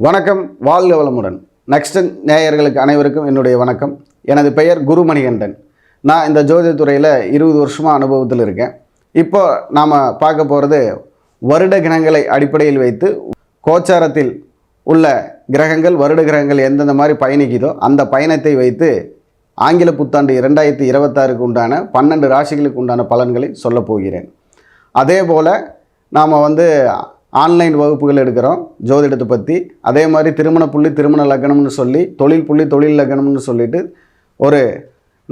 வணக்கம், வாழ்க வளமுடன். நெக்ஸ்ட் நேயர்களுக்கு அனைவருக்கும் என்னுடைய வணக்கம். எனது பெயர் குருமணிகண்டன். நான் இந்த ஜோதிட துறையில் 20 வருஷமாக அனுபவத்தில் இருக்கேன். இப்போ நாம் பார்க்க போகிறது வருட கிரகங்களை அடிப்படையில் வைத்து கோச்சாரத்தில் உள்ள கிரகங்கள், வருட கிரகங்கள் எந்தெந்த மாதிரி பயணிக்குதோ அந்த பயணத்தை வைத்து ஆங்கில புத்தாண்டு 2026க்கு உண்டான 12 ராசிகளுக்கு உண்டான பலன்களை சொல்லப் போகிறேன். அதே போல் நாம் ஆன்லைன் வகுப்புகள் எடுக்கிறோம் ஜோதிடத்தை பற்றி. அதே மாதிரி திருமண புள்ளி திருமண லக்னம்னு சொல்லி, தொழில் புள்ளி தொழில் லக்னம்னு சொல்லிட்டு ஒரு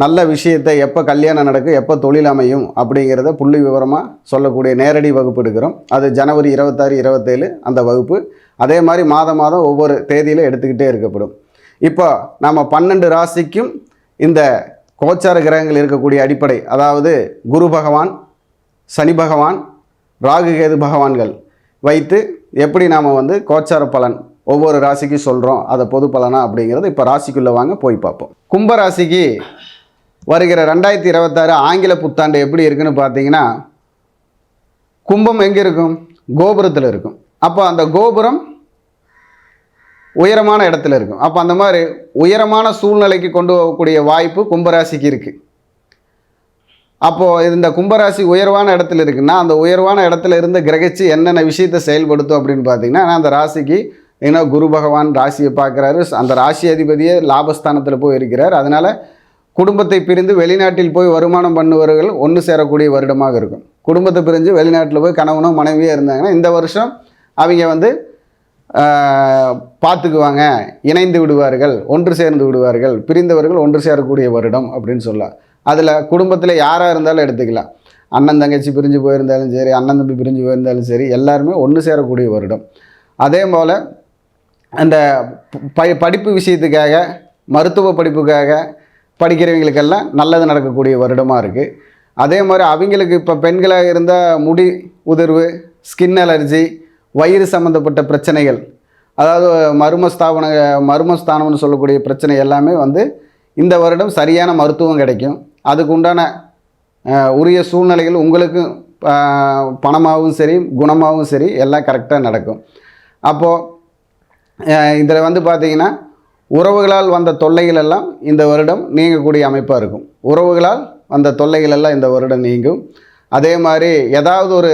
நல்ல விஷயத்தை எப்போ கல்யாணம் நடக்கும், எப்போ தொழில் அமையும் அப்படிங்கிறத புள்ளி விவரமாக சொல்லக்கூடிய நேரடி வகுப்பு எடுக்கிறோம். அது ஜனவரி 26, 27 அந்த வகுப்பு. அதே மாதிரி மாதம் ஒவ்வொரு தேதியில் எடுத்துக்கிட்டே இருக்கப்படும். இப்போ நம்ம 12 ராசிக்கும் இந்த கோச்சார கிரகங்கள் இருக்கக்கூடிய அடிப்படை, அதாவது குரு பகவான், சனி பகவான், ராகு கேது பகவான்கள் வைத்து எப்படி நாம் கோச்சார பலன் ஒவ்வொரு ராசிக்கு சொல்கிறோம், அதை பொது பலனா அப்படிங்கிறது இப்போ ராசிக்குள்ளே வாங்க போய் பார்ப்போம். கும்ப ராசிக்கு வருகிற 2026 ஆங்கில புத்தாண்டு எப்படி இருக்குன்னு பார்த்தீங்கன்னா, கும்பம் எங்கே இருக்கும்? கோபுரத்தில் இருக்கும். அப்போ அந்த கோபுரம் உயரமான இடத்துல இருக்கும். அப்போ அந்த மாதிரி உயரமான சூழ்நிலைக்கு கொண்டு போகக்கூடிய வாய்ப்பு கும்பராசிக்கு இருக்குது. அப்போது இந்த கும்பராசி உயர்வான இடத்துல இருக்குன்னா, அந்த உயர்வான இடத்துல இருந்து கிரகிச்சு என்னென்ன விஷயத்தை செயல்படுத்தும் அப்படின்னு பார்த்தீங்கன்னா, அந்த ராசிக்கு ஏன்னா குரு பகவான் ராசியை பார்க்குறாரு. அந்த ராசி அதிபதியே லாபஸ்தானத்தில் போய் இருக்கிறார். அதனால் குடும்பத்தை பிரிந்து வெளிநாட்டில் போய் வருமானம் பண்ணுவவர்கள் ஒன்று சேரக்கூடிய வருடமாக இருக்கும். குடும்பத்தை பிரிஞ்சு வெளிநாட்டில் போய் கணவனோ மனைவியாக இருந்தாங்கன்னா இந்த வருஷம் அவங்க பார்த்துக்குவாங்க, இணைந்து விடுவார்கள், ஒன்று சேர்ந்து விடுவார்கள். பிரிந்தவர்கள் ஒன்று சேரக்கூடிய வருடம் அப்படின்னு சொல்லலாம். அதில் குடும்பத்தில் யாராக இருந்தாலும் எடுத்துக்கலாம். அண்ணன் தங்கச்சி பிரிஞ்சு போயிருந்தாலும் சரி, அண்ணன் தம்பி பிரிஞ்சு போயிருந்தாலும் சரி, எல்லாருமே ஒன்று சேரக்கூடிய வருடம். அதே போல் அந்த படிப்பு விஷயத்துக்காக, மருத்துவ படிப்புக்காக படிக்கிறவங்களுக்கெல்லாம் நல்லது நடக்கக்கூடிய வருடமாக இருக்குது. அதே மாதிரி அவங்களுக்கு இப்போ பெண்களாக இருந்தால் முடி உதிர்வு, ஸ்கின் அலர்ஜி, வயிறு சம்மந்தப்பட்ட பிரச்சனைகள், அதாவது மர்மஸ்தானம்னு சொல்லக்கூடிய பிரச்சனை எல்லாமே இந்த வருடம் சரியான மருத்துவம் கிடைக்கும். அதுக்கு உண்டான உரிய சூழ்நிலைகள் உங்களுக்கு பணமாகவும் சரி, குணமாகவும் சரி எல்லாம் கரெக்டாக நடக்கும். அப்போது இதில் பார்த்திங்கன்னா உறவுகளால் வந்த தொல்லைகள் எல்லாம் இந்த வருடம் நீங்கக்கூடிய அமைப்பாக இருக்கும். உறவுகளால் வந்த தொல்லைகள் எல்லாம் இந்த வருடம் நீங்கும். அதே மாதிரி ஏதாவது ஒரு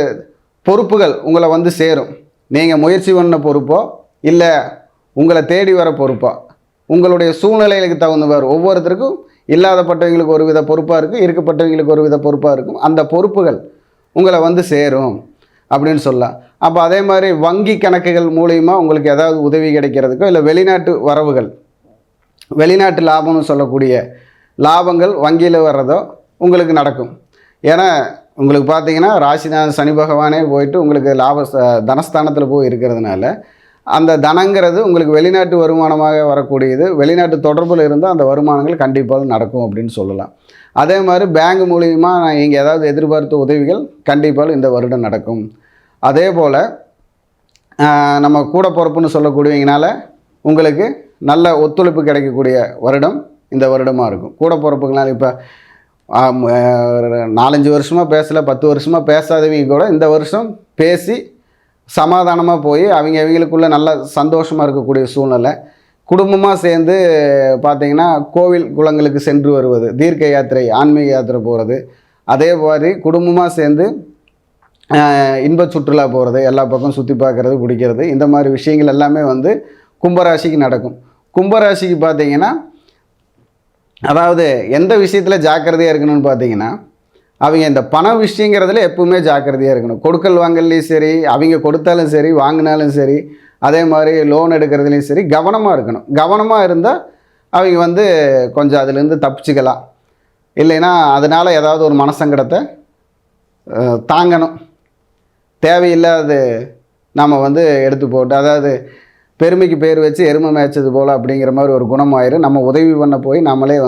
பொறுப்புகள் உங்களை சேரும். நீங்கள் முயற்சி பண்ண பொறுப்போ இல்லை உங்களை தேடி வர பொறுப்போ, உங்களுடைய சூழ்நிலைகளுக்கு தகுந்தவாறு ஒவ்வொருத்தருக்கும் இல்லாதப்பட்டவங்களுக்கு ஒரு வித பொறுப்பாக இருக்குது, இருக்கப்பட்டவங்களுக்கு ஒரு வித பொறுப்பாக இருக்கும். அந்த பொறுப்புகள் உங்களை சேரும் அப்படின்னு சொல்லலாம். அப்போ அதே மாதிரி வங்கி கணக்குகள் மூலிமா உங்களுக்கு ஏதாவது உதவி கிடைக்கிறதுக்கோ, இல்லை வெளிநாட்டு வரவுகள், வெளிநாட்டு லாபம்னு சொல்லக்கூடிய லாபங்கள் வங்கியில் வர்றதோ உங்களுக்கு நடக்கும். ஏன்னா உங்களுக்கு பார்த்தீங்கன்னா ராசிநாதன் சனி பகவானே போயிட்டு உங்களுக்கு தனஸ்தானத்தில் போய் இருக்கிறதுனால அந்த தனங்கிறது உங்களுக்கு வெளிநாட்டு வருமானமாக வரக்கூடியது. வெளிநாட்டு தொடர்பில் இருந்தால் அந்த வருமானங்கள் கண்டிப்பாக நடக்கும் அப்படின்னு சொல்லலாம். அதே மாதிரி பேங்க் மூலிமா நீங்கள் ஏதாவது எதிர்பார்த்த உதவிகள் கண்டிப்பாக இந்த வருடம் நடக்கும். அதே போல் நம்ம கூட பொறுப்புன்னு சொல்லக்கூடியவங்கனால உங்களுக்கு நல்ல ஒத்துழைப்பு கிடைக்கக்கூடிய வருடம் இந்த வருடமாக இருக்கும். கூட பொறுப்புங்களால் இப்போ 4-5 வருஷமாக பேசலை, 10 வருஷமாக பேசாதவங்க கூட இந்த வருஷம் பேசி சமாதானமாக போய் அவங்களுக்குள்ளே நல்ல சந்தோஷமாக இருக்கக்கூடிய சூழ்நிலை. குடும்பமாக சேர்ந்து பார்த்திங்கன்னா கோவில் குளங்களுக்கு சென்று வருவது, தீர்க்க யாத்திரை, ஆன்மீக யாத்திரை போகிறது, அதே மாதிரி குடும்பமாக சேர்ந்து இன்ப சுற்றுலா போகிறது, எல்லா பக்கம் சுற்றி பார்க்குறது, பிடிக்கிறது, இந்த மாதிரி விஷயங்கள் எல்லாமே கும்பராசிக்கு நடக்கும். கும்பராசிக்கு பார்த்திங்கன்னா அதாவது எந்த விஷயத்தில் ஜாக்கிரதையாக இருக்கணும்னு பார்த்தீங்கன்னா, அவங்க இந்த பண விஷயங்கிறதுல எப்பவுமே ஜாக்கிரதையாக இருக்கணும். கொடுக்கல் வாங்கலையும் சரி, அவங்க கொடுத்தாலும் சரி, வாங்கினாலும் சரி, அதே மாதிரி லோன் எடுக்கிறதுலையும் சரி கவனமாக இருக்கணும். கவனமாக இருந்தால் அவங்க கொஞ்சம் அதுலேருந்து தப்பிச்சுக்கலாம். இல்லைன்னா அதனால் ஏதாவது ஒரு மனசங்கடத்தை தாங்கணும். தேவையில்லாது நாம் எடுத்து போட்டு, அதாவது பெருமைக்கு பேர் வச்சு எருமை மேய்ச்சது போல் அப்படிங்கிற மாதிரி ஒரு குணமாயிரும். நம்ம உதவி பண்ண போய் நம்மளே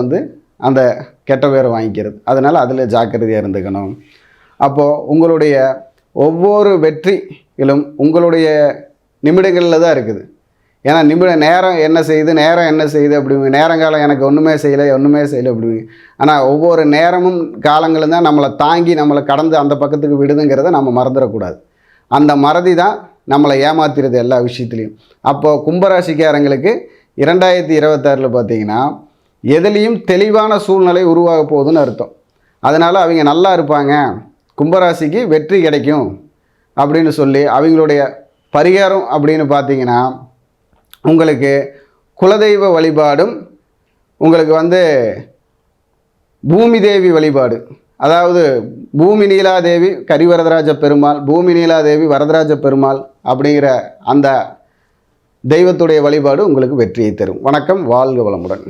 அந்த கெட்ட பேரை வாங்கிக்கிறது. அதனால் அதில் ஜாக்கிரதையாக இருந்துக்கணும். அப்போது உங்களுடைய ஒவ்வொரு வெற்றியிலும் உங்களுடைய நிமிடங்களில் தான் இருக்குது. ஏன்னா நேரம் என்ன செய்யுது அப்படிங்க, நேரங்காலம் எனக்கு ஒன்றுமே செய்யலை அப்படிங்க. ஆனால் ஒவ்வொரு நேரமும் காலங்களும் தான் நம்மளை தாங்கி நம்மளை கடந்து அந்த பக்கத்துக்கு விடுதுங்கிறத நம்ம மறந்துடக்கூடாது. அந்த மறதி தான் நம்மளை ஏமாத்திடுது எல்லா விஷயத்துலையும். அப்போது கும்பராசிக்காரங்களுக்கு 2026 பார்த்தீங்கன்னா எதுலேயும் தெளிவான சூழ்நிலை உருவாக போகுதுன்னு அர்த்தம். அதனால் அவங்க நல்லா இருப்பாங்க, கும்பராசிக்கு வெற்றி கிடைக்கும் அப்படின்னு சொல்லி அவங்களுடைய பரிகாரம் அப்படின்னு பார்த்தீங்கன்னா உங்களுக்கு குலதெய்வ வழிபாடும், உங்களுக்கு பூமி தேவி வழிபாடு, அதாவது பூமி நீலாதேவி கரிவரதராஜ பெருமாள், பூமி நீலாதேவி வரதராஜ பெருமாள் அப்படிங்கிற அந்த தெய்வத்துடைய வழிபாடு உங்களுக்கு வெற்றியை தரும். வணக்கம், வாழ்க வளமுடன்.